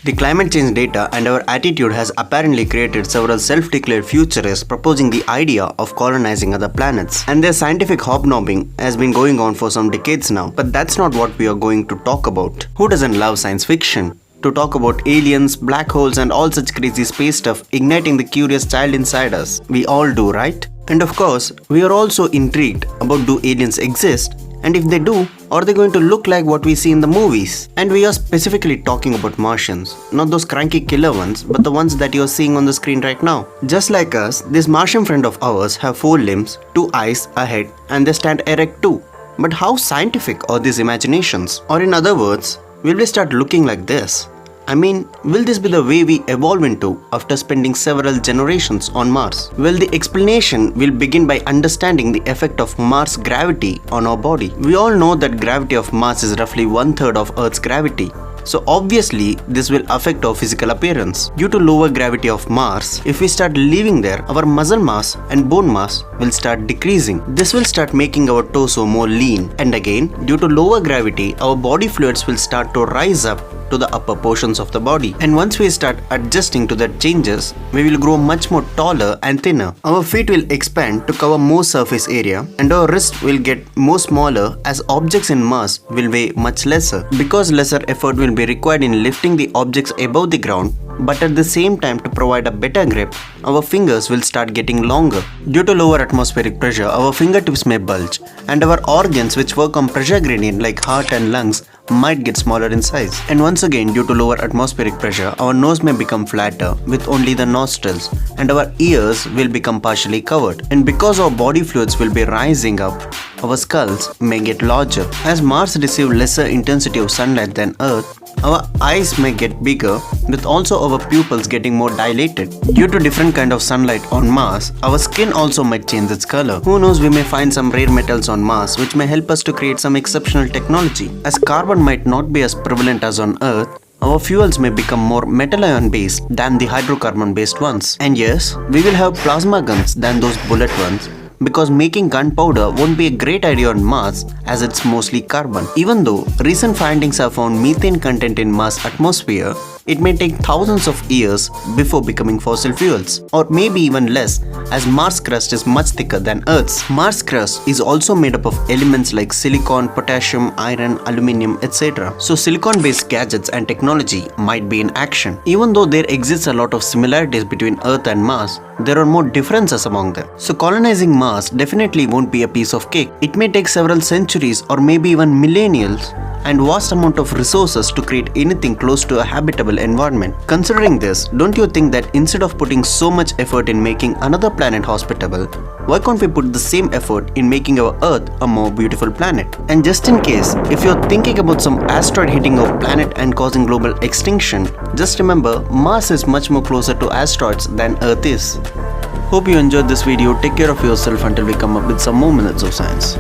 The climate change data and our attitude has apparently created several self-declared futurists proposing the idea of colonizing other planets. And their scientific hobnobbing has been going on for some decades now. But that's not what we are going to talk about. Who doesn't love science fiction? To talk about aliens, black holes and all such crazy space stuff igniting the curious child inside us. We all do, right? And of course, we are also intrigued about do aliens exist? And if they do, are they going to look like what we see in the movies? And we are specifically talking about Martians. Not those cranky killer ones, but the ones that you are seeing on the screen right now. Just like us, this Martian friend of ours have 4 limbs, 2 eyes, a head, and they stand erect too. But how scientific are these imaginations? Or in other words, will we start looking like this? I mean, will this be the way we evolve into after spending several generations on Mars? Well, the explanation will begin by understanding the effect of Mars gravity on our body. We all know that gravity of Mars is roughly 1/3 of Earth's gravity. So obviously, this will affect our physical appearance. Due to lower gravity of Mars, if we start living there, our muscle mass and bone mass will start decreasing. This will start making our torso more lean. And again, due to lower gravity, our body fluids will start to rise up to the upper portions of the body. And once we start adjusting to that changes, we will grow much more taller and thinner. Our feet will expand to cover more surface area and our wrists will get more smaller as objects in Mars will weigh much lesser. Because lesser effort will be required in lifting the objects above the ground, but at the same time to provide a better grip, our fingers will start getting longer. Due to lower atmospheric pressure, our fingertips may bulge and our organs which work on pressure gradient like heart and lungs might get smaller in size. And once again, due to lower atmospheric pressure, our nose may become flatter with only the nostrils and our ears will become partially covered. And because our body fluids will be rising up, our skulls may get larger. As Mars receives lesser intensity of sunlight than Earth, our eyes may get bigger with also our pupils getting more dilated. Due to different kind of sunlight on Mars, our skin also might change its color. Who knows, we may find some rare metals on Mars which may help us to create some exceptional technology. As carbon might not be as prevalent as on Earth, our fuels may become more metal ion based than the hydrocarbon based ones. And yes, we will have plasma guns than those bullet ones, because making gunpowder won't be a great idea on Mars as it's mostly carbon. Even though recent findings have found methane content in Mars atmosphere, it may take thousands of years before becoming fossil fuels, or maybe even less as Mars crust is much thicker than Earth's. Mars crust is also made up of elements like silicon, potassium, iron, aluminium, etc. So silicon based gadgets and technology might be in action. Even though there exists a lot of similarities between Earth and Mars, there are more differences among them. So colonizing Mars definitely won't be a piece of cake. It may take several centuries or maybe even millennials and vast amount of resources to create anything close to a habitable environment. Considering this, don't you think that instead of putting so much effort in making another planet hospitable, why can't we put the same effort in making our Earth a more beautiful planet? And just in case, if you're thinking about some asteroid hitting our planet and causing global extinction, just remember Mars is much more closer to asteroids than Earth is. Hope you enjoyed this video. Take care of yourself until we come up with some more minutes of science.